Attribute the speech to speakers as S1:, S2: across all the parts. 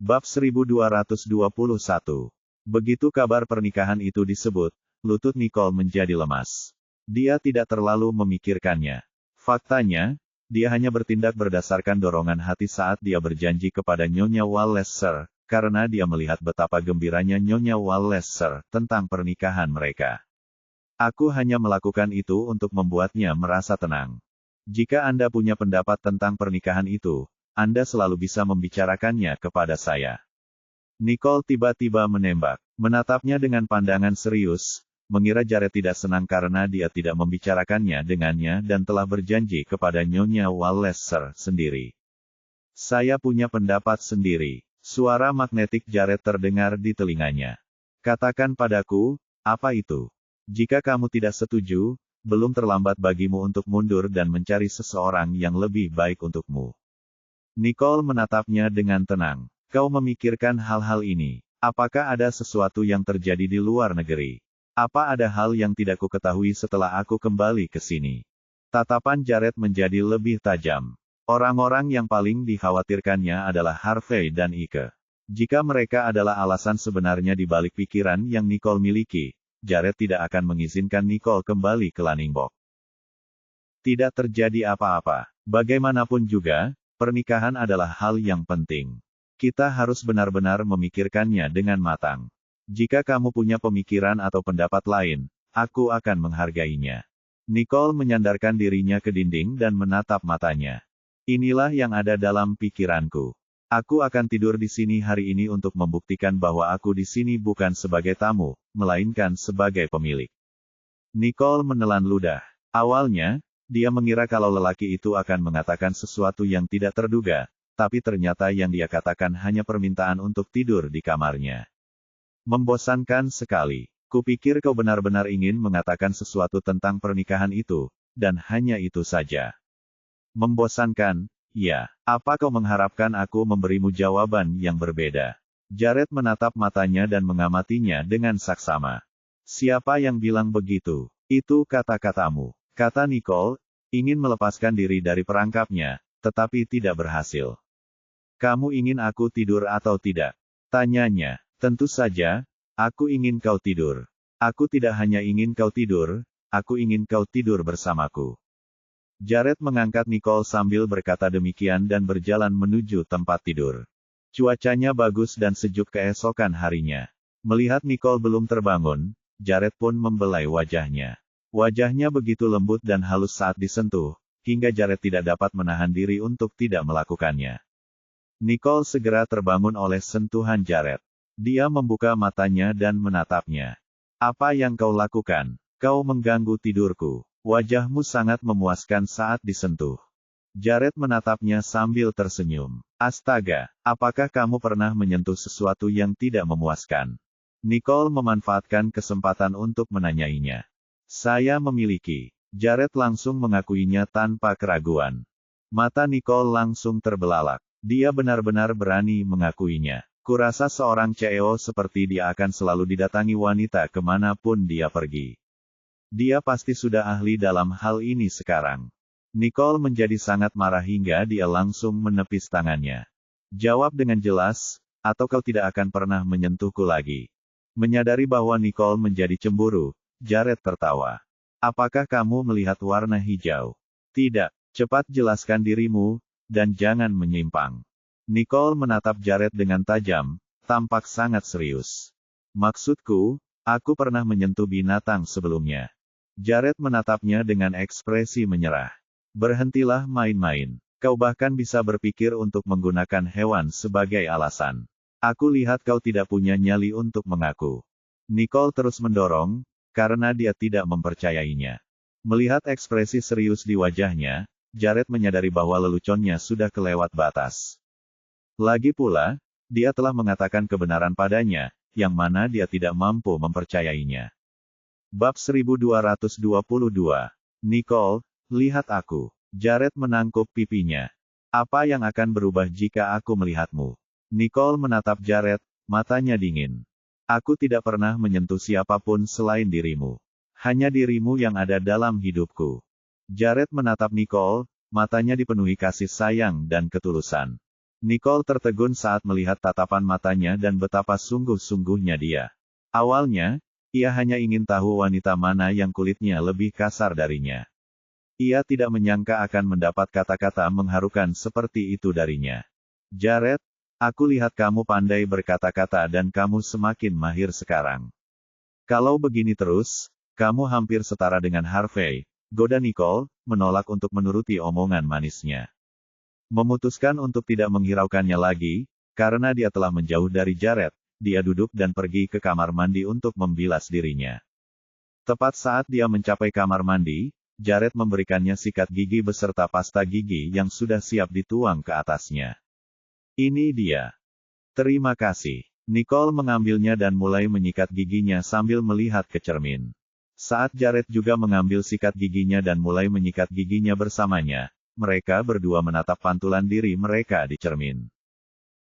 S1: Bab 1221. Begitu kabar pernikahan itu disebut, lutut Nicole menjadi lemas. Dia tidak terlalu memikirkannya. Faktanya, dia hanya bertindak berdasarkan dorongan hati saat dia berjanji kepada Nyonya Walleser, karena dia melihat betapa gembiranya Nyonya Walleser tentang pernikahan mereka. Aku hanya melakukan itu untuk membuatnya merasa tenang. Jika Anda punya pendapat tentang pernikahan itu, Anda selalu bisa membicarakannya kepada saya. Nicole tiba-tiba menembak, menatapnya dengan pandangan serius, mengira Jared tidak senang karena dia tidak membicarakannya dengannya dan telah berjanji kepada Nyonya Walleser sendiri. Saya punya pendapat sendiri. Suara magnetik Jared terdengar di telinganya. Katakan padaku, apa itu? Jika kamu tidak setuju, belum terlambat bagimu untuk mundur dan mencari seseorang yang lebih baik untukmu. Nicole menatapnya dengan tenang. Kau memikirkan hal-hal ini. Apakah ada sesuatu yang terjadi di luar negeri? Apa ada hal yang tidak ku ketahui setelah aku kembali ke sini? Tatapan Jared menjadi lebih tajam. Orang-orang yang paling dikhawatirkannya adalah Harvey dan Ike. Jika mereka adalah alasan sebenarnya di balik pikiran yang Nicole miliki, Jared tidak akan mengizinkan Nicole kembali ke Lanningbrook. Tidak terjadi apa-apa. Bagaimanapun juga, pernikahan adalah hal yang penting. Kita harus benar-benar memikirkannya dengan matang. Jika kamu punya pemikiran atau pendapat lain, aku akan menghargainya. Nicole menyandarkan dirinya ke dinding dan menatap matanya. Inilah yang ada dalam pikiranku. Aku akan tidur di sini hari ini untuk membuktikan bahwa aku di sini bukan sebagai tamu, melainkan sebagai pemilik. Nicole menelan ludah. Awalnya, dia mengira kalau lelaki itu akan mengatakan sesuatu yang tidak terduga, tapi ternyata yang dia katakan hanya permintaan untuk tidur di kamarnya. Membosankan sekali. Kupikir kau benar-benar ingin mengatakan sesuatu tentang pernikahan itu, dan hanya itu saja. Membosankan, ya. Apa kau mengharapkan aku memberimu jawaban yang berbeda? Jared menatap matanya dan mengamatinya dengan saksama. Siapa yang bilang begitu? Itu kata-katamu, kata Nicole, ingin melepaskan diri dari perangkapnya, tetapi tidak berhasil. Kamu ingin aku tidur atau tidak? Tanyanya. Tentu saja, aku ingin kau tidur. Aku tidak hanya ingin kau tidur, aku ingin kau tidur bersamaku. Jared mengangkat Nicole sambil berkata demikian dan berjalan menuju tempat tidur. Cuacanya bagus dan sejuk keesokan harinya. Melihat Nicole belum terbangun, Jared pun membelai wajahnya. Wajahnya begitu lembut dan halus saat disentuh, hingga Jared tidak dapat menahan diri untuk tidak melakukannya. Nicole segera terbangun oleh sentuhan Jared. Dia membuka matanya dan menatapnya. Apa yang kau lakukan? Kau mengganggu tidurku. Wajahmu sangat memuaskan saat disentuh. Jared menatapnya sambil tersenyum. Astaga, apakah kamu pernah menyentuh sesuatu yang tidak memuaskan? Nicole memanfaatkan kesempatan untuk menanyainya. Saya memiliki. Jared langsung mengakuinya tanpa keraguan. Mata Nicole langsung terbelalak. Dia benar-benar berani mengakuinya. Kurasa seorang CEO seperti dia akan selalu didatangi wanita kemanapun dia pergi. Dia pasti sudah ahli dalam hal ini sekarang. Nicole menjadi sangat marah hingga dia langsung menepis tangannya. Jawab dengan jelas, atau kau tidak akan pernah menyentuhku lagi. Menyadari bahwa Nicole menjadi cemburu, Jared tertawa. Apakah kamu melihat warna hijau? Tidak. Cepat jelaskan dirimu, dan jangan menyimpang. Nicole menatap Jared dengan tajam, tampak sangat serius. Maksudku, aku pernah menyentuh binatang sebelumnya. Jared menatapnya dengan ekspresi menyerah. Berhentilah main-main. Kau bahkan bisa berpikir untuk menggunakan hewan sebagai alasan. Aku lihat kau tidak punya nyali untuk mengaku. Nicole terus mendorong, karena dia tidak mempercayainya. Melihat ekspresi serius di wajahnya, Jared menyadari bahwa leluconnya sudah kelewat batas. Lagi pula, dia telah mengatakan kebenaran padanya, yang mana dia tidak mampu mempercayainya. Bab 1222. Nicole, lihat aku. Jared menangkup pipinya. Apa yang akan berubah jika aku melihatmu? Nicole menatap Jared, matanya dingin. Aku tidak pernah menyentuh siapapun selain dirimu. Hanya dirimu yang ada dalam hidupku. Jared menatap Nicole, matanya dipenuhi kasih sayang dan ketulusan. Nicole tertegun saat melihat tatapan matanya dan betapa sungguh-sungguhnya dia. Awalnya, ia hanya ingin tahu wanita mana yang kulitnya lebih kasar darinya. Ia tidak menyangka akan mendapat kata-kata mengharukan seperti itu darinya. Jared, aku lihat kamu pandai berkata-kata dan kamu semakin mahir sekarang. Kalau begini terus, kamu hampir setara dengan Harvey, goda Nicole, menolak untuk menuruti omongan manisnya. Memutuskan untuk tidak menghiraukannya lagi, karena dia telah menjauh dari Jared, dia duduk dan pergi ke kamar mandi untuk membilas dirinya. Tepat saat dia mencapai kamar mandi, Jared memberikannya sikat gigi beserta pasta gigi yang sudah siap dituang ke atasnya. Ini dia. Terima kasih. Nicole mengambilnya dan mulai menyikat giginya sambil melihat ke cermin. Saat Jared juga mengambil sikat giginya dan mulai menyikat giginya bersamanya, mereka berdua menatap pantulan diri mereka di cermin.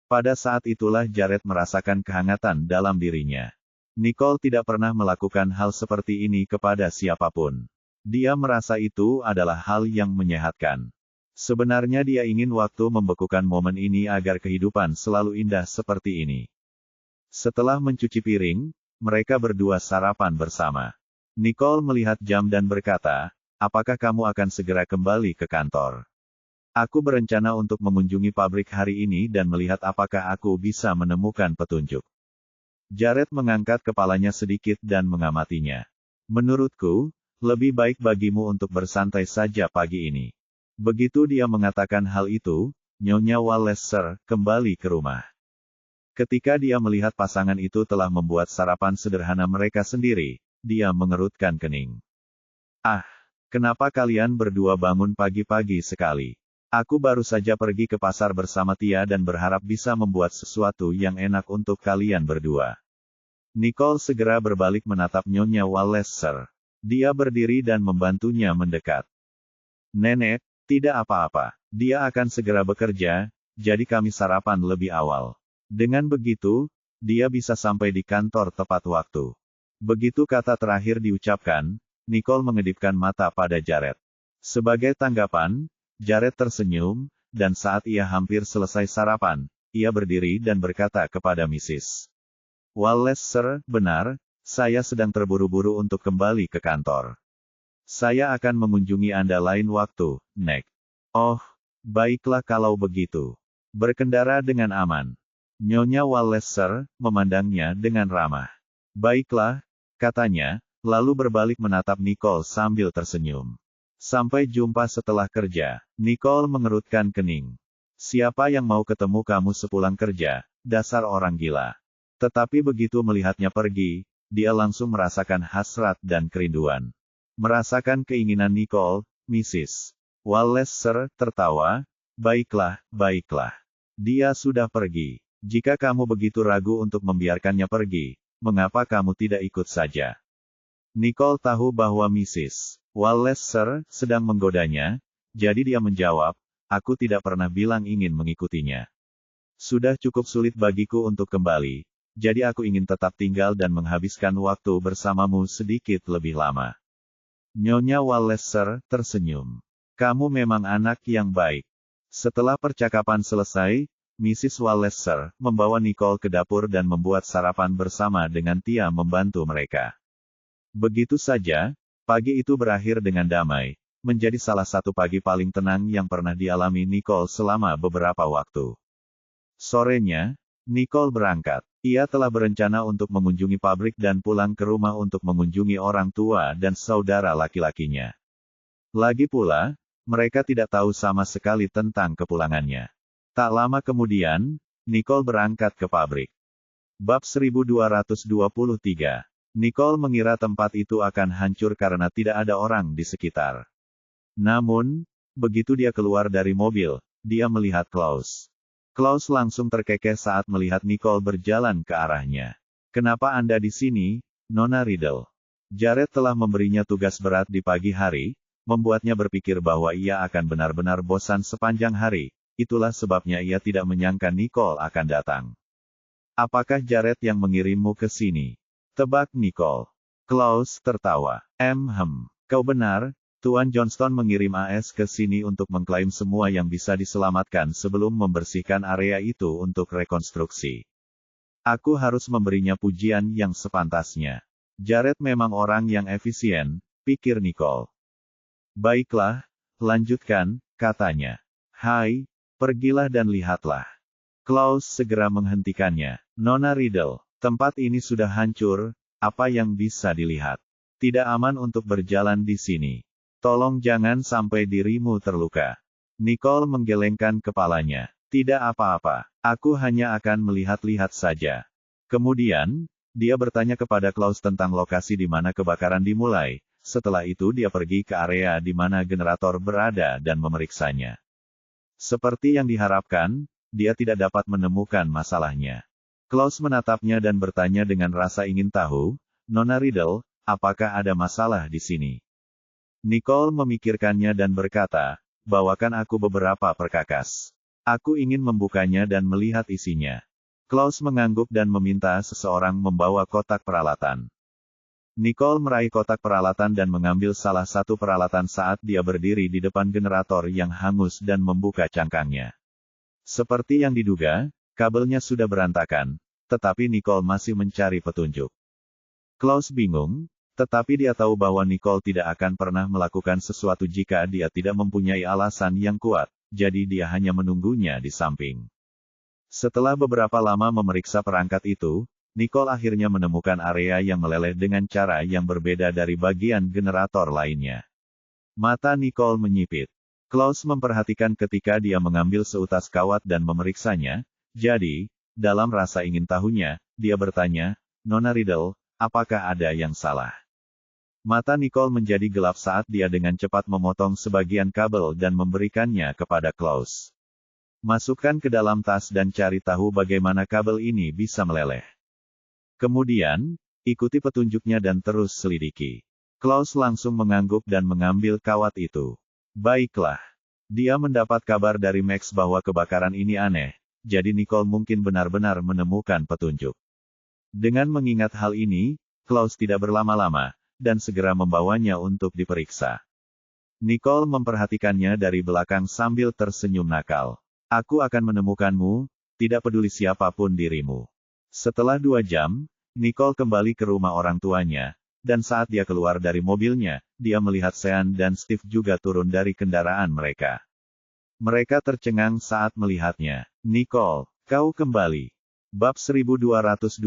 S1: Pada saat itulah Jared merasakan kehangatan dalam dirinya. Nicole tidak pernah melakukan hal seperti ini kepada siapapun. Dia merasa itu adalah hal yang menyehatkan. Sebenarnya dia ingin waktu membekukan momen ini agar kehidupan selalu indah seperti ini. Setelah mencuci piring, mereka berdua sarapan bersama. Nicole melihat jam dan berkata, apakah kamu akan segera kembali ke kantor? Aku berencana untuk mengunjungi pabrik hari ini dan melihat apakah aku bisa menemukan petunjuk. Jared mengangkat kepalanya sedikit dan mengamatinya. Menurutku, lebih baik bagimu untuk bersantai saja pagi ini. Begitu dia mengatakan hal itu, Nyonya Walleser kembali ke rumah. Ketika dia melihat pasangan itu telah membuat sarapan sederhana mereka sendiri, dia mengerutkan kening. Ah, kenapa kalian berdua bangun pagi-pagi sekali? Aku baru saja pergi ke pasar bersama Tia dan berharap bisa membuat sesuatu yang enak untuk kalian berdua. Nicole segera berbalik menatap Nyonya Walleser. Dia berdiri dan membantunya mendekat. Nenek, tidak apa-apa. Dia akan segera bekerja, jadi kami sarapan lebih awal. Dengan begitu, dia bisa sampai di kantor tepat waktu. Begitu kata terakhir diucapkan, Nicole mengedipkan mata pada Jared. Sebagai tanggapan, Jared tersenyum, dan saat ia hampir selesai sarapan, ia berdiri dan berkata kepada Mrs. Walleser, benar, saya sedang terburu-buru untuk kembali ke kantor. Saya akan mengunjungi Anda lain waktu, Nek. Oh, baiklah kalau begitu. Berkendara dengan aman. Nyonya Walleser memandangnya dengan ramah. Baiklah, katanya, lalu berbalik menatap Nicole sambil tersenyum. Sampai jumpa setelah kerja. Nicole mengerutkan kening. Siapa yang mau ketemu kamu sepulang kerja, dasar orang gila. Tetapi begitu melihatnya pergi, dia langsung merasakan hasrat dan kerinduan. Merasakan keinginan Nicole, Mrs. Walleser tertawa, baiklah, baiklah. Dia sudah pergi. Jika kamu begitu ragu untuk membiarkannya pergi, mengapa kamu tidak ikut saja? Nicole tahu bahwa Mrs. Walleser sedang menggodanya, jadi dia menjawab, aku tidak pernah bilang ingin mengikutinya. Sudah cukup sulit bagiku untuk kembali, jadi aku ingin tetap tinggal dan menghabiskan waktu bersamamu sedikit lebih lama. Nyonya Walleser tersenyum. Kamu memang anak yang baik. Setelah percakapan selesai, Mrs. Walleser membawa Nicole ke dapur dan membuat sarapan bersama dengan Tia membantu mereka. Begitu saja, pagi itu berakhir dengan damai, menjadi salah satu pagi paling tenang yang pernah dialami Nicole selama beberapa waktu. Sorenya, Nicole berangkat. Ia telah berencana untuk mengunjungi pabrik dan pulang ke rumah untuk mengunjungi orang tua dan saudara laki-lakinya. Lagi pula, mereka tidak tahu sama sekali tentang kepulangannya. Tak lama kemudian, Nicole berangkat ke pabrik. Bab 1223. Nicole mengira tempat itu akan hancur karena tidak ada orang di sekitar. Namun, begitu dia keluar dari mobil, dia melihat Klaus. Klaus langsung terkekeh saat melihat Nicole berjalan ke arahnya. Kenapa Anda di sini, Nona Riddle? Jared telah memberinya tugas berat di pagi hari, membuatnya berpikir bahwa ia akan benar-benar bosan sepanjang hari. Itulah sebabnya ia tidak menyangka Nicole akan datang. Apakah Jared yang mengirimmu ke sini? Tebak Nicole. Klaus tertawa. Kau benar, Tuan Johnston mengirim AS ke sini untuk mengklaim semua yang bisa diselamatkan sebelum membersihkan area itu untuk rekonstruksi. Aku harus memberinya pujian yang sepantasnya. Jared memang orang yang efisien, pikir Nicole. Baiklah, lanjutkan, katanya. Hai, pergilah dan lihatlah. Klaus segera menghentikannya. Nona Riddle, tempat ini sudah hancur, apa yang bisa dilihat? Tidak aman untuk berjalan di sini. Tolong jangan sampai dirimu terluka. Nicole menggelengkan kepalanya. Tidak apa-apa, aku hanya akan melihat-lihat saja. Kemudian, dia bertanya kepada Klaus tentang lokasi di mana kebakaran dimulai. Setelah itu dia pergi ke area di mana generator berada dan memeriksanya. Seperti yang diharapkan, dia tidak dapat menemukan masalahnya. Klaus menatapnya dan bertanya dengan rasa ingin tahu, Nona Riddle, apakah ada masalah di sini? Nicole memikirkannya dan berkata, bawakan aku beberapa perkakas. Aku ingin membukanya dan melihat isinya. Klaus mengangguk dan meminta seseorang membawa kotak peralatan. Nicole meraih kotak peralatan dan mengambil salah satu peralatan saat dia berdiri di depan generator yang hangus dan membuka cangkangnya. Seperti yang diduga, kabelnya sudah berantakan, tetapi Nicole masih mencari petunjuk. Klaus bingung, tetapi dia tahu bahwa Nicole tidak akan pernah melakukan sesuatu jika dia tidak mempunyai alasan yang kuat, jadi dia hanya menunggunya di samping. Setelah beberapa lama memeriksa perangkat itu, Nicole akhirnya menemukan area yang meleleh dengan cara yang berbeda dari bagian generator lainnya. Mata Nicole menyipit. Klaus memperhatikan ketika dia mengambil seutas kawat dan memeriksanya, jadi, dalam rasa ingin tahunya, dia bertanya, Nona Riddle, apakah ada yang salah? Mata Nicole menjadi gelap saat dia dengan cepat memotong sebagian kabel dan memberikannya kepada Klaus. Masukkan ke dalam tas dan cari tahu bagaimana kabel ini bisa meleleh. Kemudian, ikuti petunjuknya dan terus selidiki. Klaus langsung mengangguk dan mengambil kawat itu. Baiklah. Dia mendapat kabar dari Max bahwa kebakaran ini aneh, jadi Nicole mungkin benar-benar menemukan petunjuk. Dengan mengingat hal ini, Klaus tidak berlama-lama, dan segera membawanya untuk diperiksa. Nicole memperhatikannya dari belakang sambil tersenyum nakal. Aku akan menemukanmu, tidak peduli siapapun dirimu. Setelah 2 jam, Nicole kembali ke rumah orang tuanya, dan saat dia keluar dari mobilnya, dia melihat Sean dan Steve juga turun dari kendaraan mereka. Mereka tercengang saat melihatnya. Nicole, kau kembali. Bab 1224.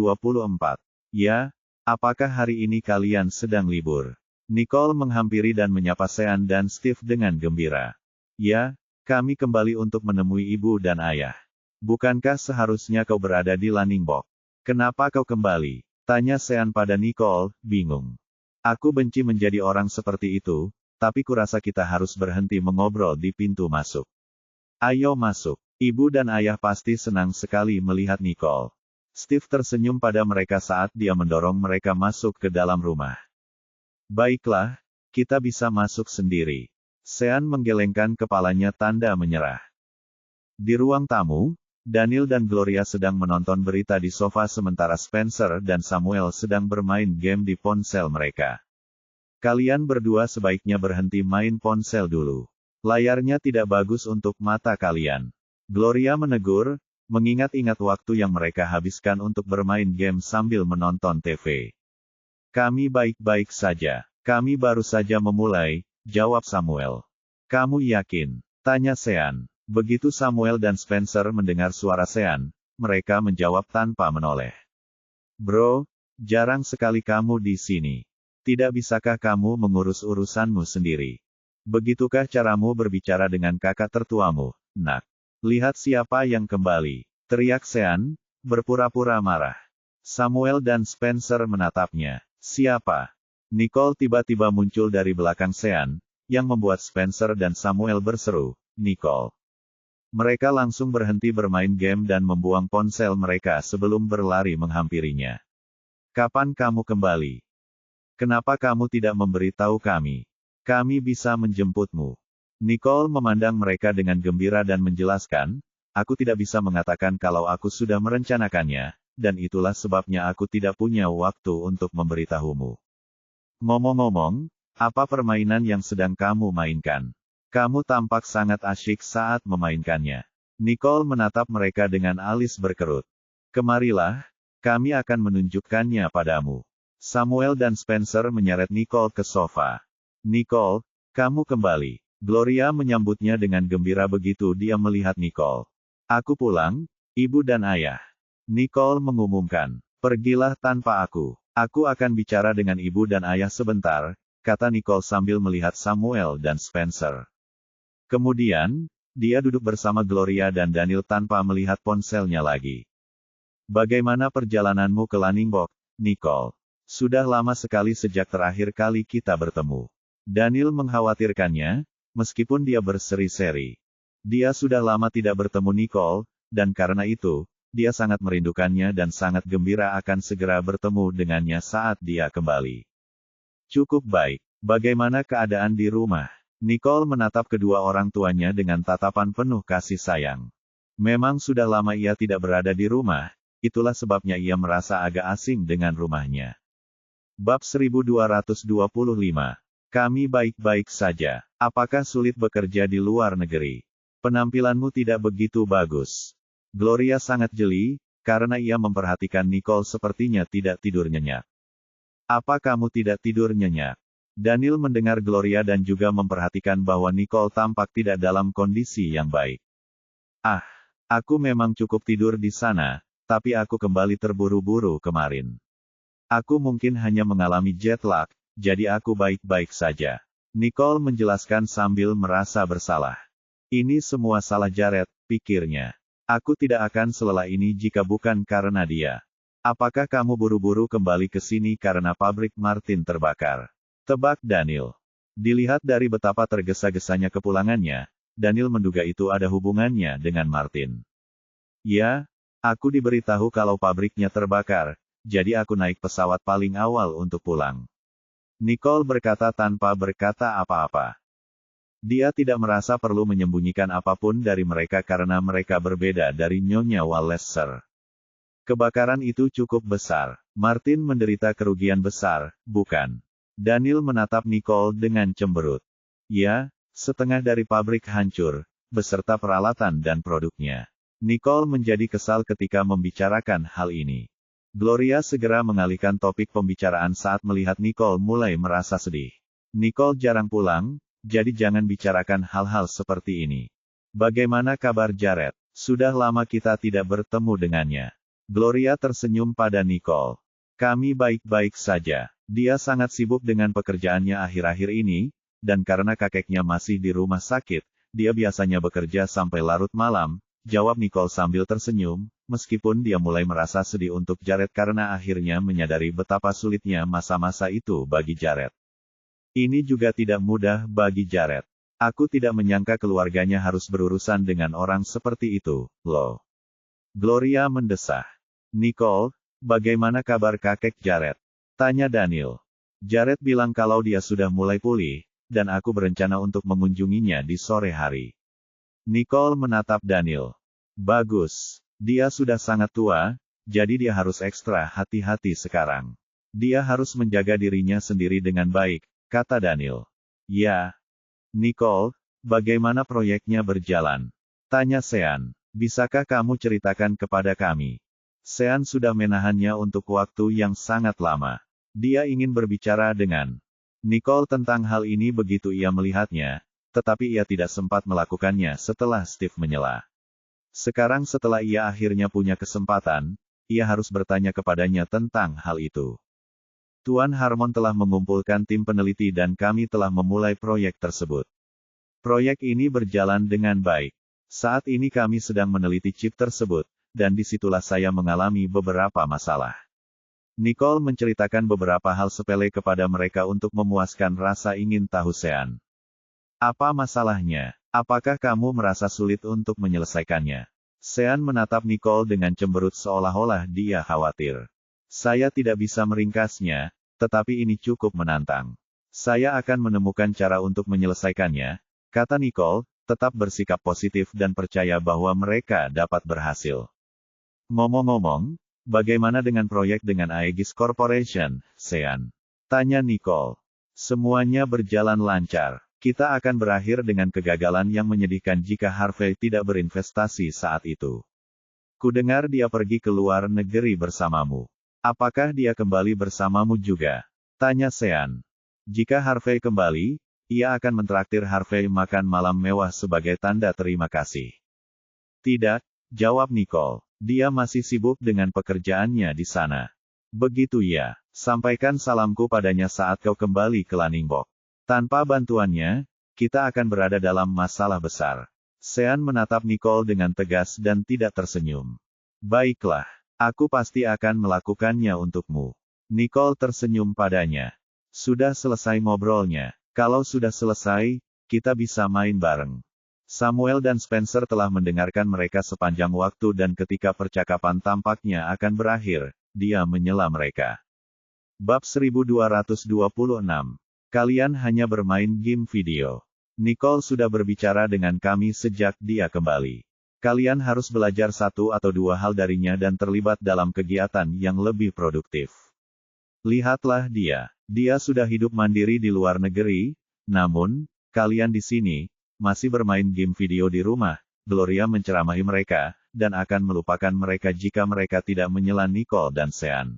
S1: Ya, apakah hari ini kalian sedang libur? Nicole menghampiri dan menyapa Sean dan Steve dengan gembira. Ya, kami kembali untuk menemui ibu dan ayah. Bukankah seharusnya kau berada di Lanningbok? Kenapa kau kembali? Tanya Sean pada Nicole, bingung. Aku benci menjadi orang seperti itu, tapi kurasa kita harus berhenti mengobrol di pintu masuk. Ayo masuk. Ibu dan ayah pasti senang sekali melihat Nicole. Steve tersenyum pada mereka saat dia mendorong mereka masuk ke dalam rumah. Baiklah, kita bisa masuk sendiri. Sean menggelengkan kepalanya tanda menyerah. Di ruang tamu, Daniel dan Gloria sedang menonton berita di sofa sementara Spencer dan Samuel sedang bermain game di ponsel mereka. Kalian berdua sebaiknya berhenti main ponsel dulu. Layarnya tidak bagus untuk mata kalian. Gloria menegur, mengingat-ingat waktu yang mereka habiskan untuk bermain game sambil menonton TV. Kami baik-baik saja. Kami baru saja memulai, jawab Samuel. Kamu yakin? Tanya Sean. Begitu Samuel dan Spencer mendengar suara Sean, mereka menjawab tanpa menoleh. Bro, jarang sekali kamu di sini. Tidak bisakah kamu mengurus urusanmu sendiri? Begitukah caramu berbicara dengan kakak tertuamu, nak? Lihat siapa yang kembali, teriak Sean, berpura-pura marah. Samuel dan Spencer menatapnya. Siapa? Nicole tiba-tiba muncul dari belakang Sean, yang membuat Spencer dan Samuel berseru, Nicole. Mereka langsung berhenti bermain game dan membuang ponsel mereka sebelum berlari menghampirinya. Kapan kamu kembali? Kenapa kamu tidak memberitahu kami? Kami bisa menjemputmu. Nicole memandang mereka dengan gembira dan menjelaskan, aku tidak bisa mengatakan kalau aku sudah merencanakannya, dan itulah sebabnya aku tidak punya waktu untuk memberitahumu. Ngomong-ngomong, Apa permainan yang sedang kamu mainkan? Kamu tampak sangat asyik saat memainkannya. Nicole menatap mereka dengan alis berkerut. Kemarilah, kami akan menunjukkannya padamu. Samuel dan Spencer menyeret Nicole ke sofa. Nicole, kamu kembali. Gloria menyambutnya dengan gembira begitu dia melihat Nicole. Aku pulang, ibu dan ayah. Nicole mengumumkan. Pergilah tanpa aku. Aku akan bicara dengan ibu dan ayah sebentar, kata Nicole sambil melihat Samuel dan Spencer. Kemudian, dia duduk bersama Gloria dan Daniel tanpa melihat ponselnya lagi. Bagaimana perjalananmu ke Lanningbok, Nicole? Sudah lama sekali sejak terakhir kali kita bertemu. Daniel mengkhawatirkannya, meskipun dia berseri-seri. Dia sudah lama tidak bertemu Nicole, dan karena itu, dia sangat merindukannya dan sangat gembira akan segera bertemu dengannya saat dia kembali. Cukup baik. Bagaimana keadaan di rumah? Nicole menatap kedua orang tuanya dengan tatapan penuh kasih sayang. Memang sudah lama ia tidak berada di rumah, itulah sebabnya ia merasa agak asing dengan rumahnya. Bab 1225. Kami baik-baik saja. Apakah sulit bekerja di luar negeri? Penampilanmu tidak begitu bagus. Gloria sangat jeli, karena ia memperhatikan Nicole sepertinya tidak tidur nyenyak. Apa kamu tidak tidur nyenyak? Daniel mendengar Gloria dan juga memperhatikan bahwa Nicole tampak tidak dalam kondisi yang baik. Ah, aku memang cukup tidur di sana, tapi aku kembali terburu-buru kemarin. Aku mungkin hanya mengalami jet lag, jadi aku baik-baik saja. Nicole menjelaskan sambil merasa bersalah. Ini semua salah Jared, pikirnya. Aku tidak akan selelah ini jika bukan karena dia. Apakah kamu buru-buru kembali ke sini karena pabrik Martin terbakar? Tebak Daniel. Dilihat dari betapa tergesa-gesanya kepulangannya, Daniel menduga itu ada hubungannya dengan Martin. Ya, aku diberitahu kalau pabriknya terbakar, jadi aku naik pesawat paling awal untuk pulang. Nicole berkata tanpa berkata apa-apa. Dia tidak merasa perlu menyembunyikan apapun dari mereka karena mereka berbeda dari Nyonya Walleser. Kebakaran itu cukup besar. Martin menderita kerugian besar, bukan? Daniel menatap Nicole dengan cemberut. Ya, setengah dari pabrik hancur, beserta peralatan dan produknya. Nicole menjadi kesal ketika membicarakan hal ini. Gloria segera mengalihkan topik pembicaraan saat melihat Nicole mulai merasa sedih. Nicole jarang pulang, jadi jangan bicarakan hal-hal seperti ini. Bagaimana kabar Jared? Sudah lama kita tidak bertemu dengannya. Gloria tersenyum pada Nicole. Kami baik-baik saja. Dia sangat sibuk dengan pekerjaannya akhir-akhir ini, dan karena kakeknya masih di rumah sakit, dia biasanya bekerja sampai larut malam, jawab Nicole sambil tersenyum, meskipun dia mulai merasa sedih untuk Jared karena akhirnya menyadari betapa sulitnya masa-masa itu bagi Jared. Ini juga tidak mudah bagi Jared. Aku tidak menyangka keluarganya harus berurusan dengan orang seperti itu, loh. Gloria mendesah. Nicole, bagaimana kabar kakek Jared? Tanya Daniel. Jared bilang kalau dia sudah mulai pulih, dan aku berencana untuk mengunjunginya di sore hari. Nicole menatap Daniel. Bagus. Dia sudah sangat tua, jadi dia harus ekstra hati-hati sekarang. Dia harus menjaga dirinya sendiri dengan baik, kata Daniel. Ya. Nicole, bagaimana proyeknya berjalan? Tanya Sean. Bisakah kamu ceritakan kepada kami? Sean sudah menahannya untuk waktu yang sangat lama. Dia ingin berbicara dengan Nicole tentang hal ini begitu ia melihatnya, tetapi ia tidak sempat melakukannya setelah Steve menyela. Sekarang setelah ia akhirnya punya kesempatan, ia harus bertanya kepadanya tentang hal itu. Tuan Harmon telah mengumpulkan tim peneliti dan kami telah memulai proyek tersebut. Proyek ini berjalan dengan baik. Saat ini kami sedang meneliti chip tersebut, dan disitulah saya mengalami beberapa masalah. Nicole menceritakan beberapa hal sepele kepada mereka untuk memuaskan rasa ingin tahu Sean. Apa masalahnya? Apakah kamu merasa sulit untuk menyelesaikannya? Sean menatap Nicole dengan cemberut seolah-olah dia khawatir. Saya tidak bisa meringkasnya, tetapi ini cukup menantang. Saya akan menemukan cara untuk menyelesaikannya, kata Nicole, tetap bersikap positif dan percaya bahwa mereka dapat berhasil. Ngomong-ngomong, bagaimana dengan proyek dengan Aegis Corporation, Sean? Tanya Nicole. Semuanya berjalan lancar. Kita akan berakhir dengan kegagalan yang menyedihkan jika Harvey tidak berinvestasi saat itu. Kudengar dia pergi ke luar negeri bersamamu. Apakah dia kembali bersamamu juga? Tanya Sean. Jika Harvey kembali, ia akan mentraktir Harvey makan malam mewah sebagai tanda terima kasih. Tidak, jawab Nicole. Dia masih sibuk dengan pekerjaannya di sana. Begitu ya, sampaikan salamku padanya saat kau kembali ke Lanningbok. Tanpa bantuannya, kita akan berada dalam masalah besar. Sean menatap Nicole dengan tegas dan tidak tersenyum. Baiklah, aku pasti akan melakukannya untukmu. Nicole tersenyum padanya. Sudah selesai ngobrolnya. Kalau sudah selesai, kita bisa main bareng. Samuel dan Spencer telah mendengarkan mereka sepanjang waktu dan ketika percakapan tampaknya akan berakhir, dia menyela mereka. Bab 1226. Kalian hanya bermain game video. Nicole sudah berbicara dengan kami sejak dia kembali. Kalian harus belajar satu atau dua hal darinya dan terlibat dalam kegiatan yang lebih produktif. Lihatlah dia. Dia sudah hidup mandiri di luar negeri, namun, kalian di sini, masih bermain game video di rumah. Gloria menceramahi mereka, dan akan melupakan mereka jika mereka tidak menyela Nicole dan Sean.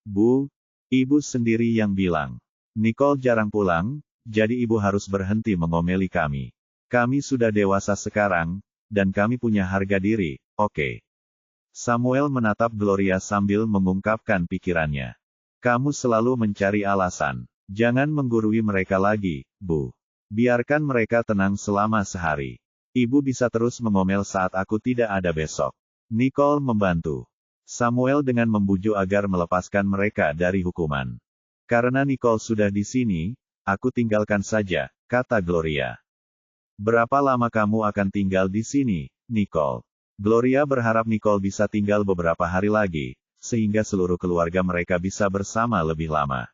S1: Bu, ibu sendiri yang bilang. Nicole jarang pulang, jadi ibu harus berhenti mengomeli kami. Kami sudah dewasa sekarang, dan kami punya harga diri, oke? Samuel menatap Gloria sambil mengungkapkan pikirannya. Kamu selalu mencari alasan. Jangan menggurui mereka lagi, Bu. Biarkan mereka tenang selama sehari. Ibu bisa terus mengomel saat aku tidak ada besok. Nicole membantu Samuel dengan membujuk agar melepaskan mereka dari hukuman. Karena Nicole sudah di sini, aku tinggalkan saja, kata Gloria. Berapa lama kamu akan tinggal di sini, Nicole? Gloria berharap Nicole bisa tinggal beberapa hari lagi, sehingga seluruh keluarga mereka bisa bersama lebih lama.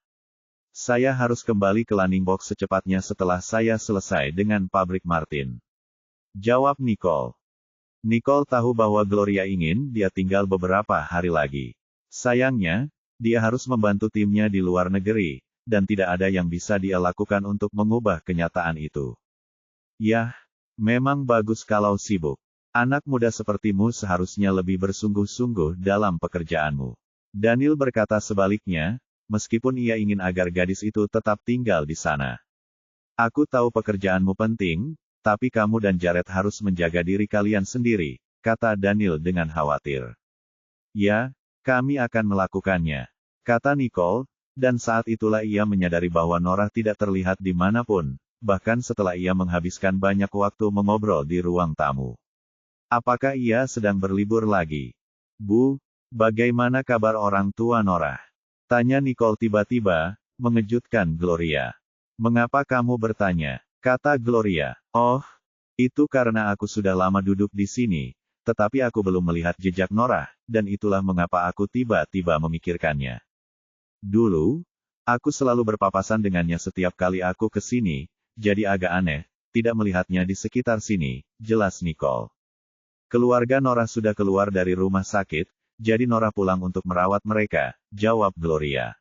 S1: Saya harus kembali ke Lanningbok secepatnya setelah saya selesai dengan pabrik Martin. Jawab Nicole. Nicole tahu bahwa Gloria ingin dia tinggal beberapa hari lagi. Sayangnya, dia harus membantu timnya di luar negeri, dan tidak ada yang bisa dia lakukan untuk mengubah kenyataan itu. Yah, memang bagus kalau sibuk. Anak muda sepertimu seharusnya lebih bersungguh-sungguh dalam pekerjaanmu. Daniel berkata sebaliknya, meskipun ia ingin agar gadis itu tetap tinggal di sana. Aku tahu pekerjaanmu penting, tapi kamu dan Jared harus menjaga diri kalian sendiri, kata Daniel dengan khawatir. Ya, kami akan melakukannya, kata Nicole, dan saat itulah ia menyadari bahwa Nora tidak terlihat dimanapun, bahkan setelah ia menghabiskan banyak waktu mengobrol di ruang tamu. Apakah ia sedang berlibur lagi? Bu, bagaimana kabar orang tua Nora? Tanya Nicole tiba-tiba, mengejutkan Gloria. Mengapa kamu bertanya? Kata Gloria. Oh, itu karena aku sudah lama duduk di sini, tetapi aku belum melihat jejak Nora, dan itulah mengapa aku tiba-tiba memikirkannya. Dulu, aku selalu berpapasan dengannya setiap kali aku ke sini, jadi agak aneh, tidak melihatnya di sekitar sini, jelas Nicole. Keluarga Nora sudah keluar dari rumah sakit, jadi Nora pulang untuk merawat mereka, jawab Gloria.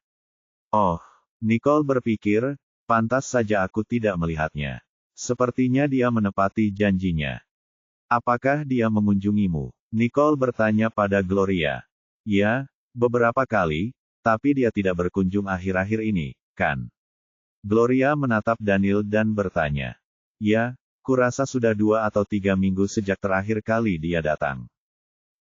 S1: Oh, Nicole berpikir, pantas saja aku tidak melihatnya. Sepertinya dia menepati janjinya. Apakah dia mengunjungimu? Nicole bertanya pada Gloria. Ya, beberapa kali, tapi dia tidak berkunjung akhir-akhir ini, kan? Gloria menatap Daniel dan bertanya. Ya, kurasa sudah 2 atau 3 minggu sejak terakhir kali dia datang.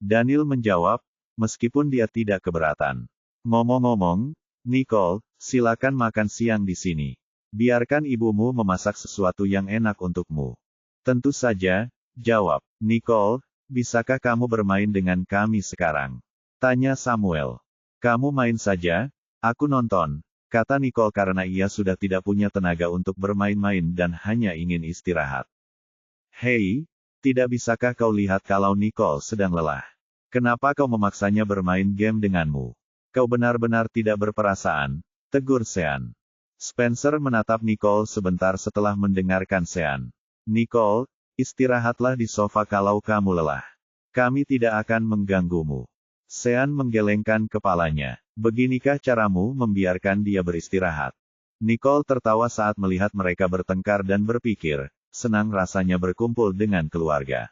S1: Daniel menjawab, meskipun dia tidak keberatan. Ngomong-ngomong, Nicole, silakan makan siang di sini. Biarkan ibumu memasak sesuatu yang enak untukmu. Tentu saja, jawab Nicole, bisakah kamu bermain dengan kami sekarang? Tanya Samuel. Kamu main saja, aku nonton, kata Nicole karena ia sudah tidak punya tenaga untuk bermain-main dan hanya ingin istirahat. Hei, tidak bisakah kau lihat kalau Nicole sedang lelah? Kenapa kau memaksanya bermain game denganmu? Kau benar-benar tidak berperasaan, tegur Sean. Spencer menatap Nicole sebentar setelah mendengarkan Sean. Nicole, istirahatlah di sofa kalau kamu lelah. Kami tidak akan mengganggumu. Sean menggelengkan kepalanya. Beginikah caramu membiarkan dia beristirahat? Nicole tertawa saat melihat mereka bertengkar dan berpikir, senang rasanya berkumpul dengan keluarga.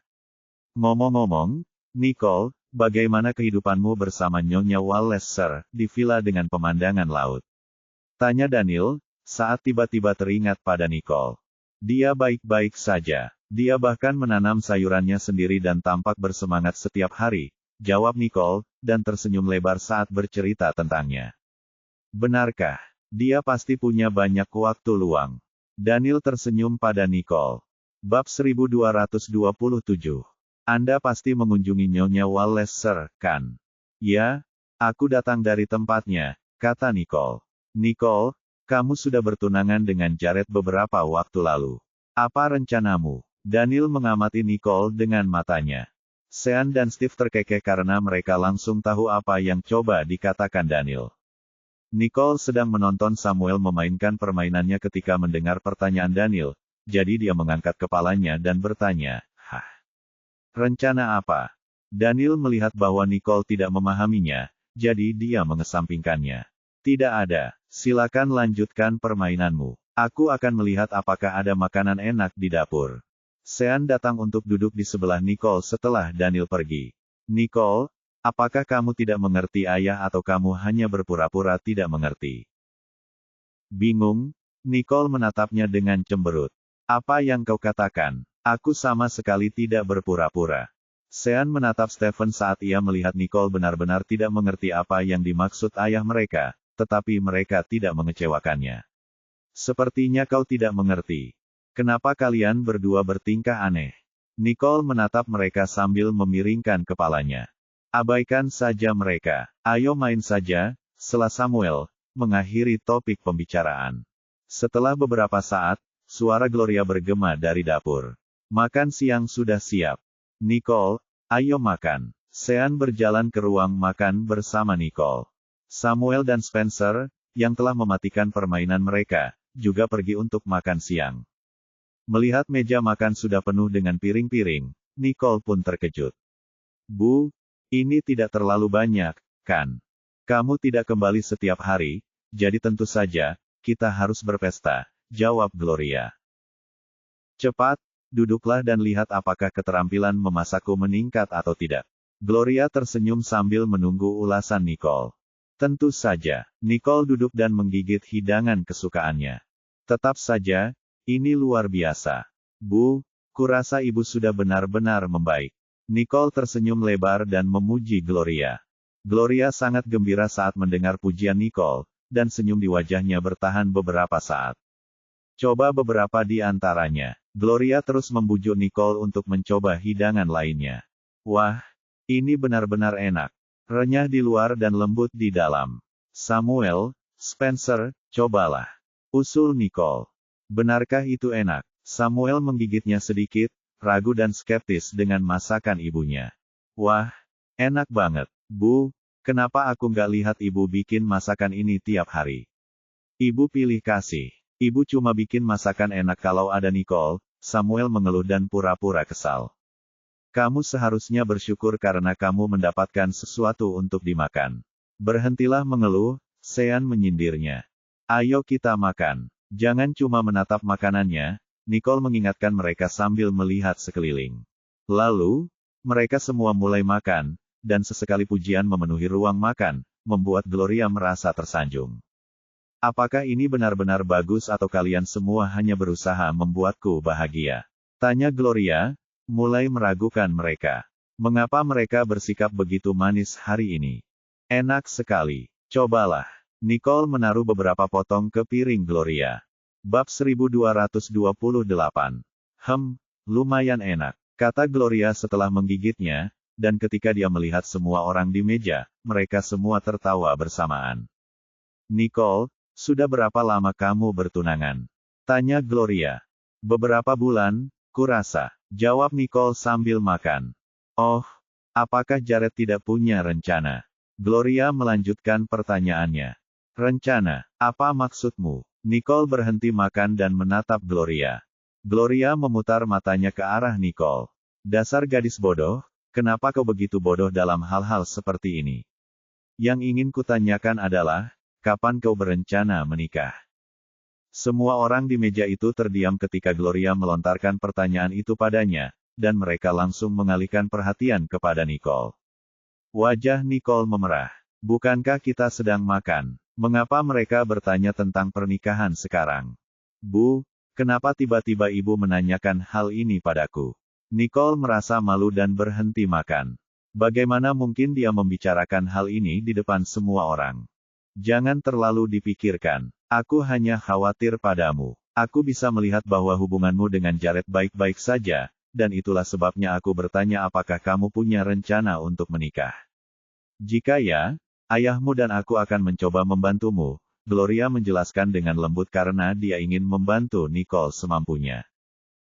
S1: Ngomong-ngomong, Nicole, bagaimana kehidupanmu bersama Nyonya Wallace, Sir, di villa dengan pemandangan laut? Tanya Daniel, saat tiba-tiba teringat pada Nicole. Dia baik-baik saja. Dia bahkan menanam sayurannya sendiri dan tampak bersemangat setiap hari, jawab Nicole, dan tersenyum lebar saat bercerita tentangnya. Benarkah? Dia pasti punya banyak waktu luang. Daniel tersenyum pada Nicole. Bab 1227. Anda pasti mengunjungi Nyonya Wallace, Sir, kan? Ya, aku datang dari tempatnya, kata Nicole. Nicole, kamu sudah bertunangan dengan Jared beberapa waktu lalu. Apa rencanamu? Daniel mengamati Nicole dengan matanya. Sean dan Steve terkekeh karena mereka langsung tahu apa yang coba dikatakan Daniel. Nicole sedang menonton Samuel memainkan permainannya ketika mendengar pertanyaan Daniel, jadi dia mengangkat kepalanya dan bertanya, "Hah? Rencana apa?" Daniel melihat bahwa Nicole tidak memahaminya, jadi dia mengesampingkannya. Tidak ada, silakan lanjutkan permainanmu. Aku akan melihat apakah ada makanan enak di dapur. Sean datang untuk duduk di sebelah Nicole setelah Daniel pergi. Nicole, apakah kamu tidak mengerti ayah atau kamu hanya berpura-pura tidak mengerti? Bingung, Nicole menatapnya dengan cemberut. Apa yang kau katakan? Aku sama sekali tidak berpura-pura. Sean menatap Stephen saat ia melihat Nicole benar-benar tidak mengerti apa yang dimaksud ayah mereka, tetapi mereka tidak mengecewakannya. Sepertinya kau tidak mengerti. Kenapa kalian berdua bertingkah aneh? Nicole menatap mereka sambil memiringkan kepalanya. Abaikan saja mereka. Ayo main saja, sela Samuel, mengakhiri topik pembicaraan. Setelah beberapa saat, suara Gloria bergema dari dapur. Makan siang sudah siap. Nicole, ayo makan. Sean berjalan ke ruang makan bersama Nicole. Samuel dan Spencer, yang telah mematikan permainan mereka, juga pergi untuk makan siang. Melihat meja makan sudah penuh dengan piring-piring, Nicole pun terkejut. Bu, ini tidak terlalu banyak, kan? Kamu tidak kembali setiap hari, jadi tentu saja, kita harus berpesta, jawab Gloria. Cepat, duduklah dan lihat apakah keterampilan memasakku meningkat atau tidak. Gloria tersenyum sambil menunggu ulasan Nicole. Tentu saja, Nicole duduk dan menggigit hidangan kesukaannya. Tetap saja, ini luar biasa. Bu, kurasa ibu sudah benar-benar membaik. Nicole tersenyum lebar dan memuji Gloria. Gloria sangat gembira saat mendengar pujian Nicole, dan senyum di wajahnya bertahan beberapa saat. Coba beberapa di antaranya. Gloria terus membujuk Nicole untuk mencoba hidangan lainnya. Wah, ini benar-benar enak. Renyah di luar dan lembut di dalam. Samuel, Spencer, cobalah. Usul Nicole. Benarkah itu enak? Samuel menggigitnya sedikit, ragu dan skeptis dengan masakan ibunya. Wah, enak banget. Bu, kenapa aku nggak lihat ibu bikin masakan ini tiap hari? Ibu pilih kasih. Ibu cuma bikin masakan enak kalau ada Nicole, Samuel mengeluh dan pura-pura kesal. Kamu seharusnya bersyukur karena kamu mendapatkan sesuatu untuk dimakan. Berhentilah mengeluh, Sean menyindirnya. Ayo kita makan. Jangan cuma menatap makanannya, Nicole mengingatkan mereka sambil melihat sekeliling. Lalu, mereka semua mulai makan, dan sesekali pujian memenuhi ruang makan, membuat Gloria merasa tersanjung. Apakah ini benar-benar bagus atau kalian semua hanya berusaha membuatku bahagia? Tanya Gloria, mulai meragukan mereka. Mengapa mereka bersikap begitu manis hari ini? Enak sekali. Cobalah. Nicole menaruh beberapa potong ke piring Gloria. Bab 1228. Lumayan enak, kata Gloria setelah menggigitnya, dan ketika dia melihat semua orang di meja, mereka semua tertawa bersamaan. Nicole, sudah berapa lama kamu bertunangan? Tanya Gloria. Beberapa bulan, kurasa, jawab Nicole sambil makan. Oh, apakah Jared tidak punya rencana? Gloria melanjutkan pertanyaannya. Rencana, apa maksudmu? Nicole berhenti makan dan menatap Gloria. Gloria memutar matanya ke arah Nicole. Dasar gadis bodoh, kenapa kau begitu bodoh dalam hal-hal seperti ini? Yang ingin kutanyakan adalah, kapan kau berencana menikah? Semua orang di meja itu terdiam ketika Gloria melontarkan pertanyaan itu padanya, dan mereka langsung mengalihkan perhatian kepada Nicole. Wajah Nicole memerah. Bukankah kita sedang makan? Mengapa mereka bertanya tentang pernikahan sekarang? Bu, kenapa tiba-tiba ibu menanyakan hal ini padaku? Nicole merasa malu dan berhenti makan. Bagaimana mungkin dia membicarakan hal ini di depan semua orang? Jangan terlalu dipikirkan. Aku hanya khawatir padamu. Aku bisa melihat bahwa hubunganmu dengan Jared baik-baik saja, dan itulah sebabnya aku bertanya apakah kamu punya rencana untuk menikah. Jika ya, ayahmu dan aku akan mencoba membantumu, Gloria menjelaskan dengan lembut karena dia ingin membantu Nicole semampunya.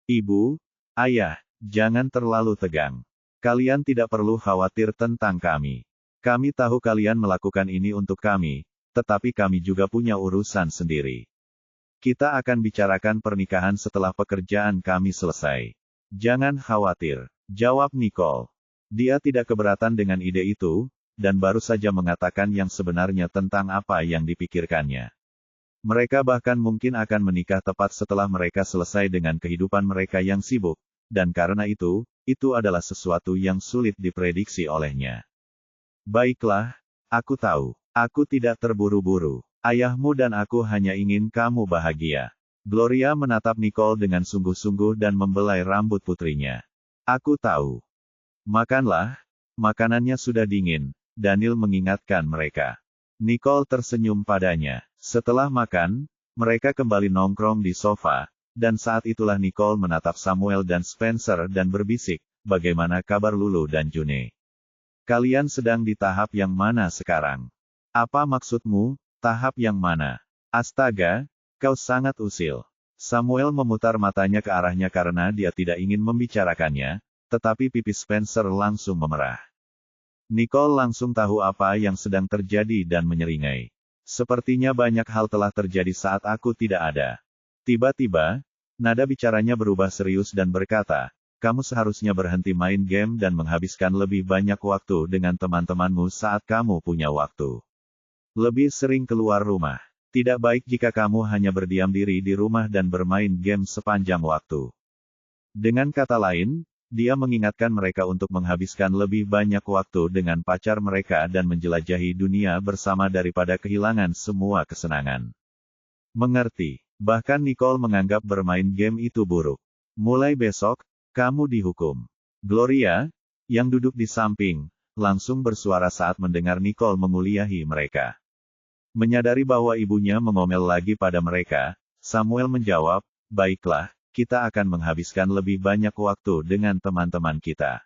S1: Ibu, ayah, jangan terlalu tegang. Kalian tidak perlu khawatir tentang kami. Kami tahu kalian melakukan ini untuk kami, tetapi kami juga punya urusan sendiri. Kita akan bicarakan pernikahan setelah pekerjaan kami selesai. Jangan khawatir, jawab Nicole. Dia tidak keberatan dengan ide itu, dan baru saja mengatakan yang sebenarnya tentang apa yang dipikirkannya. Mereka bahkan mungkin akan menikah tepat setelah mereka selesai dengan kehidupan mereka yang sibuk, dan karena itu adalah sesuatu yang sulit diprediksi olehnya. Baiklah, aku tahu. Aku tidak terburu-buru. Ayahmu dan aku hanya ingin kamu bahagia. Gloria menatap Nicole dengan sungguh-sungguh dan membelai rambut putrinya. Aku tahu. Makanlah, makanannya sudah dingin, Daniel mengingatkan mereka. Nicole tersenyum padanya. Setelah makan, mereka kembali nongkrong di sofa, dan saat itulah Nicole menatap Samuel dan Spencer dan berbisik, bagaimana kabar Lulu dan June? Kalian sedang di tahap yang mana sekarang? Apa maksudmu, tahap yang mana? Astaga, kau sangat usil. Samuel memutar matanya ke arahnya karena dia tidak ingin membicarakannya, tetapi pipi Spencer langsung memerah. Nicole langsung tahu apa yang sedang terjadi dan menyeringai. Sepertinya banyak hal telah terjadi saat aku tidak ada. Tiba-tiba, nada bicaranya berubah serius dan berkata, kamu seharusnya berhenti main game dan menghabiskan lebih banyak waktu dengan teman-temanmu saat kamu punya waktu. Lebih sering keluar rumah. Tidak baik jika kamu hanya berdiam diri di rumah dan bermain game sepanjang waktu. Dengan kata lain, dia mengingatkan mereka untuk menghabiskan lebih banyak waktu dengan pacar mereka dan menjelajahi dunia bersama daripada kehilangan semua kesenangan. Mengerti. Bahkan Nicole menganggap bermain game itu buruk. Mulai besok, kamu dihukum. Gloria, yang duduk di samping, langsung bersuara saat mendengar Nicole menguliahi mereka. Menyadari bahwa ibunya mengomel lagi pada mereka, Samuel menjawab, baiklah, kita akan menghabiskan lebih banyak waktu dengan teman-teman kita.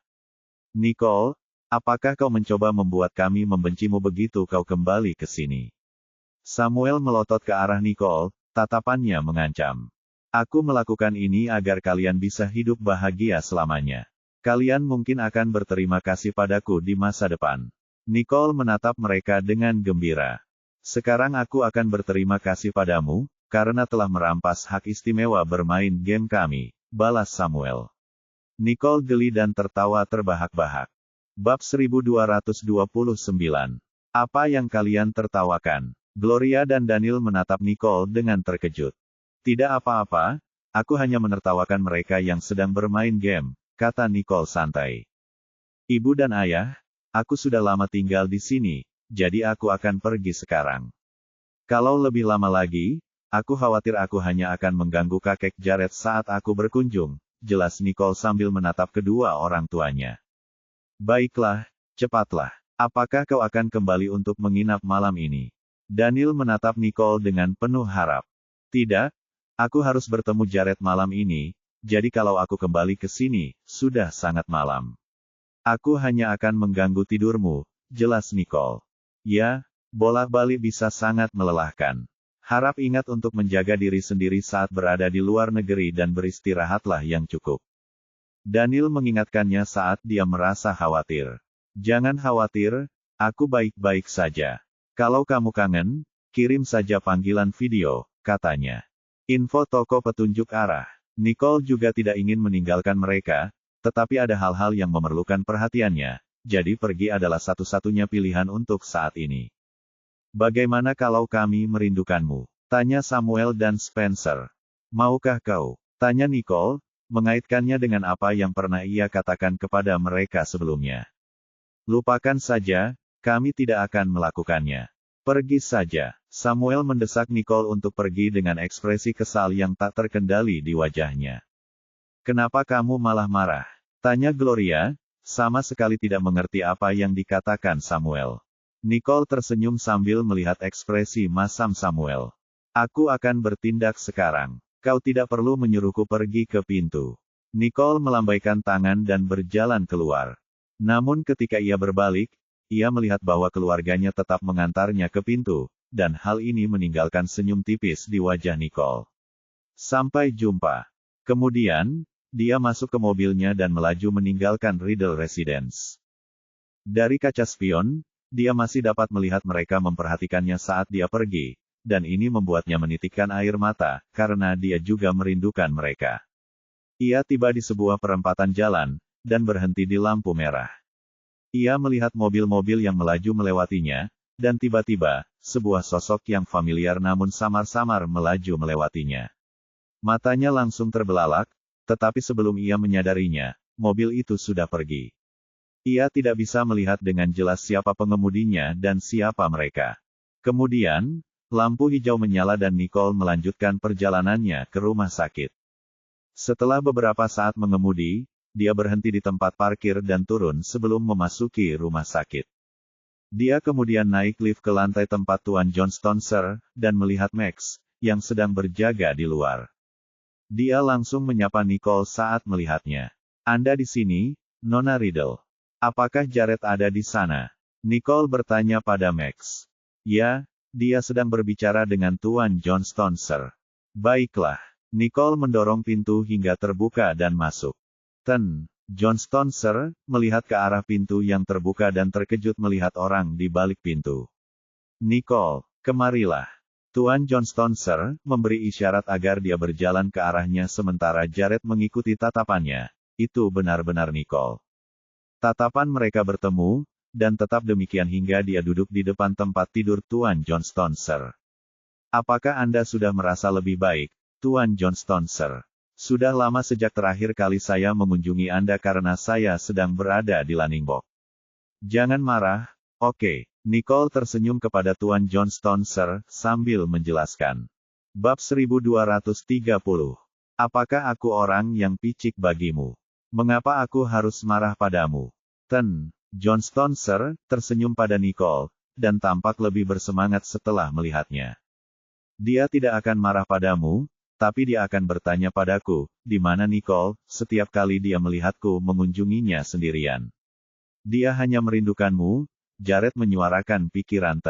S1: Nicole, apakah kau mencoba membuat kami membencimu begitu kau kembali ke sini? Samuel melotot ke arah Nicole, tatapannya mengancam. Aku melakukan ini agar kalian bisa hidup bahagia selamanya. Kalian mungkin akan berterima kasih padaku di masa depan. Nicole menatap mereka dengan gembira. Sekarang aku akan berterima kasih padamu, karena telah merampas hak istimewa bermain game kami, balas Samuel. Nicole geli dan tertawa terbahak-bahak. Bab 1229. Apa yang kalian tertawakan? Gloria dan Daniel menatap Nicole dengan terkejut. Tidak apa-apa, aku hanya menertawakan mereka yang sedang bermain game, kata Nicole santai. Ibu dan ayah, aku sudah lama tinggal di sini, jadi aku akan pergi sekarang. Kalau lebih lama lagi, aku khawatir aku hanya akan mengganggu kakek Jared saat aku berkunjung, jelas Nicole sambil menatap kedua orang tuanya. Baiklah, cepatlah. Apakah kau akan kembali untuk menginap malam ini? Daniel menatap Nicole dengan penuh harap. Tidak, aku harus bertemu Jared malam ini, jadi kalau aku kembali ke sini, sudah sangat malam. Aku hanya akan mengganggu tidurmu, jelas Nicole. Ya, bolak-balik bisa sangat melelahkan. Harap ingat untuk menjaga diri sendiri saat berada di luar negeri dan beristirahatlah yang cukup. Daniel mengingatkannya saat dia merasa khawatir. Jangan khawatir, aku baik-baik saja. Kalau kamu kangen, kirim saja panggilan video, katanya. Info toko petunjuk arah. Nicole juga tidak ingin meninggalkan mereka, tetapi ada hal-hal yang memerlukan perhatiannya. Jadi pergi adalah satu-satunya pilihan untuk saat ini. Bagaimana kalau kami merindukanmu? Tanya Samuel dan Spencer. Maukah kau? Tanya Nicole, mengaitkannya dengan apa yang pernah ia katakan kepada mereka sebelumnya. Lupakan saja, kami tidak akan melakukannya. Pergi saja. Samuel mendesak Nicole untuk pergi dengan ekspresi kesal yang tak terkendali di wajahnya. Kenapa kamu malah marah? Tanya Gloria, sama sekali tidak mengerti apa yang dikatakan Samuel. Nicole tersenyum sambil melihat ekspresi masam Samuel. Aku akan bertindak sekarang. Kau tidak perlu menyuruhku pergi ke pintu. Nicole melambaikan tangan dan berjalan keluar. Namun ketika ia berbalik, ia melihat bahwa keluarganya tetap mengantarnya ke pintu, dan hal ini meninggalkan senyum tipis di wajah Nicole. Sampai jumpa. Kemudian, dia masuk ke mobilnya dan melaju meninggalkan Riddle Residence. Dari kaca spion, dia masih dapat melihat mereka memperhatikannya saat dia pergi, dan ini membuatnya menitikkan air mata, karena dia juga merindukan mereka. Ia tiba di sebuah perempatan jalan, dan berhenti di lampu merah. Ia melihat mobil-mobil yang melaju melewatinya, dan tiba-tiba, sebuah sosok yang familiar namun samar-samar melaju melewatinya. Matanya langsung terbelalak, tetapi sebelum ia menyadarinya, mobil itu sudah pergi. Ia tidak bisa melihat dengan jelas siapa pengemudinya dan siapa mereka. Kemudian, lampu hijau menyala dan Nicole melanjutkan perjalanannya ke rumah sakit. Setelah beberapa saat mengemudi, dia berhenti di tempat parkir dan turun sebelum memasuki rumah sakit. Dia kemudian naik lift ke lantai tempat Tuan John Stonser, dan melihat Max, yang sedang berjaga di luar. Dia langsung menyapa Nicole saat melihatnya. Anda di sini, Nona Riddle. Apakah Jared ada di sana? Nicole bertanya pada Max. Ya, dia sedang berbicara dengan Tuan John Stonser. Baiklah. Nicole mendorong pintu hingga terbuka dan masuk. John Stonser melihat ke arah pintu yang terbuka dan terkejut melihat orang di balik pintu. Nicole, kemarilah. Tuan John Stonser memberi isyarat agar dia berjalan ke arahnya sementara Jared mengikuti tatapannya. Itu benar-benar Nicole. Tatapan mereka bertemu, dan tetap demikian hingga dia duduk di depan tempat tidur Tuan John Stonser. Apakah Anda sudah merasa lebih baik, Tuan John Stonser? Sudah lama sejak terakhir kali saya mengunjungi Anda karena saya sedang berada di Lanningbok. Jangan marah, oke. Nicole tersenyum kepada Tuan John Stonser, sambil menjelaskan. Bab 1230. Apakah aku orang yang picik bagimu? Mengapa aku harus marah padamu? John Stonser tersenyum pada Nicole, dan tampak lebih bersemangat setelah melihatnya. Dia tidak akan marah padamu, tapi dia akan bertanya padaku, di mana Nicole, setiap kali dia melihatku mengunjunginya sendirian. Dia hanya merindukanmu, Jared menyuarakan pikiran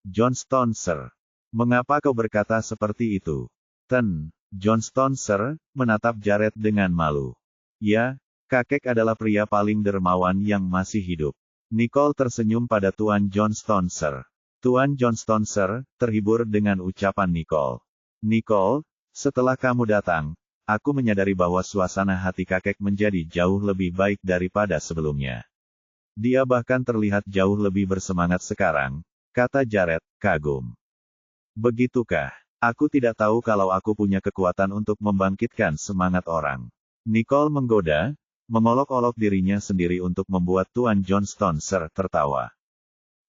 S1: John Stonser. Mengapa kau berkata seperti itu? John Stonser menatap Jared dengan malu. Ya, kakek adalah pria paling dermawan yang masih hidup. Nicole tersenyum pada Tuan John Stonser. Tuan John Stonser terhibur dengan ucapan Nicole. Nicole, setelah kamu datang, aku menyadari bahwa suasana hati kakek menjadi jauh lebih baik daripada sebelumnya. Dia bahkan terlihat jauh lebih bersemangat sekarang, kata Jared, kagum. Begitukah? Aku tidak tahu kalau aku punya kekuatan untuk membangkitkan semangat orang. Nicole menggoda, mengolok-olok dirinya sendiri untuk membuat Tuan John Stonser tertawa.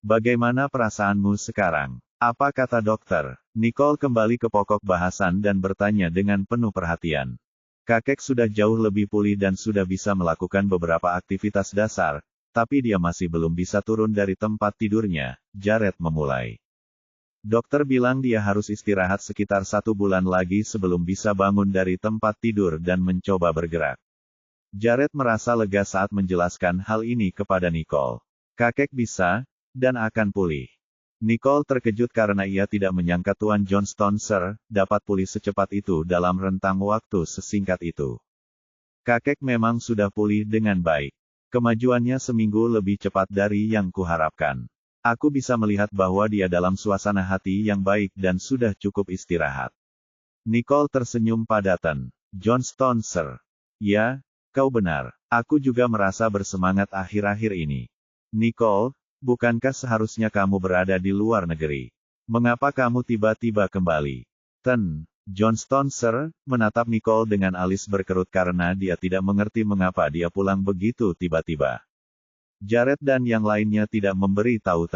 S1: Bagaimana perasaanmu sekarang? Apa kata dokter? Nicole kembali ke pokok bahasan dan bertanya dengan penuh perhatian. Kakek sudah jauh lebih pulih dan sudah bisa melakukan beberapa aktivitas dasar, tapi dia masih belum bisa turun dari tempat tidurnya. Jared memulai. Dokter bilang dia harus istirahat sekitar 1 bulan lagi sebelum bisa bangun dari tempat tidur dan mencoba bergerak. Jared merasa lega saat menjelaskan hal ini kepada Nicole. Kakek bisa, dan akan pulih. Nicole terkejut karena ia tidak menyangka Tuan John Stonser dapat pulih secepat itu dalam rentang waktu sesingkat itu. Kakek memang sudah pulih dengan baik. Kemajuannya seminggu lebih cepat dari yang kuharapkan. Aku bisa melihat bahwa dia dalam suasana hati yang baik dan sudah cukup istirahat. Nicole tersenyum pada John Stonser. Ya, kau benar. Aku juga merasa bersemangat akhir-akhir ini. Nicole, bukankah seharusnya kamu berada di luar negeri? Mengapa kamu tiba-tiba kembali? Johnston Sir, menatap Nicole dengan alis berkerut karena dia tidak mengerti mengapa dia pulang begitu tiba-tiba. Jared dan yang lainnya tidak memberi tahu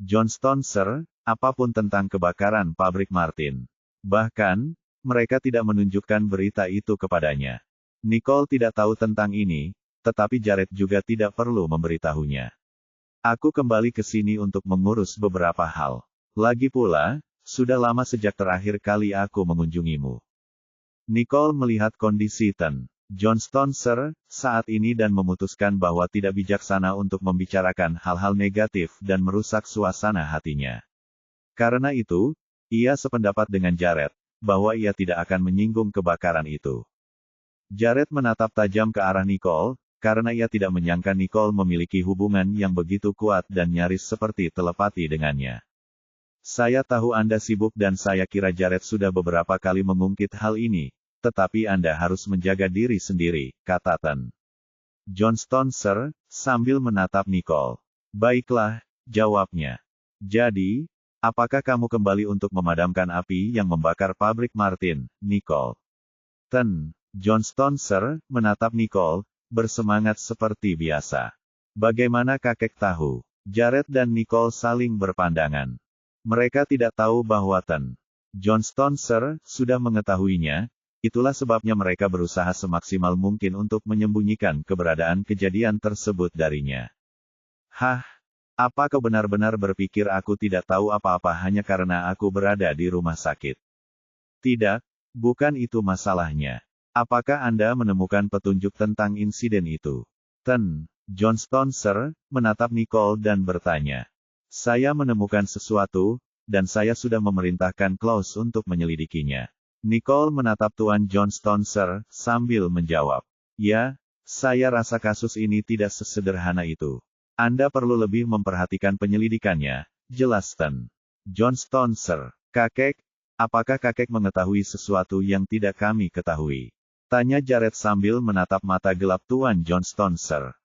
S1: Johnston Sir, apapun tentang kebakaran pabrik Martin. Bahkan, mereka tidak menunjukkan berita itu kepadanya. Nicole tidak tahu tentang ini, tetapi Jared juga tidak perlu memberitahunya. Aku kembali ke sini untuk mengurus beberapa hal. Lagi pula, sudah lama sejak terakhir kali aku mengunjungimu. Nicole melihat kondisi Johnston Sir saat ini dan memutuskan bahwa tidak bijaksana untuk membicarakan hal-hal negatif dan merusak suasana hatinya. Karena itu, ia sependapat dengan Jared, bahwa ia tidak akan menyinggung kebakaran itu. Jared menatap tajam ke arah Nicole, karena ia tidak menyangka Nicole memiliki hubungan yang begitu kuat dan nyaris seperti telepati dengannya. Saya tahu Anda sibuk dan saya kira Jared sudah beberapa kali mengungkit hal ini, tetapi Anda harus menjaga diri sendiri, kata Johnston Sir, sambil menatap Nicole. Baiklah, jawabnya. Jadi, apakah kamu kembali untuk memadamkan api yang membakar pabrik Martin, Nicole? Johnston Sir, menatap Nicole, bersemangat seperti biasa. Bagaimana kakek tahu? Jared dan Nicole saling berpandangan. Mereka tidak tahu bahwa Johnston Sir sudah mengetahuinya, itulah sebabnya mereka berusaha semaksimal mungkin untuk menyembunyikan keberadaan kejadian tersebut darinya. Hah? Apa kau benar-benar berpikir aku tidak tahu apa-apa hanya karena aku berada di rumah sakit? Tidak, bukan itu masalahnya. Apakah Anda menemukan petunjuk tentang insiden itu? Johnston Sir menatap Nicole dan bertanya. Saya menemukan sesuatu, dan saya sudah memerintahkan Klaus untuk menyelidikinya. Nicole menatap Tuan Johnston Sir, sambil menjawab. Ya, saya rasa kasus ini tidak sesederhana itu. Anda perlu lebih memperhatikan penyelidikannya, jelas Johnston Sir. Kakek, apakah kakek mengetahui sesuatu yang tidak kami ketahui? Tanya Jared sambil menatap mata gelap Tuan Johnston Sir.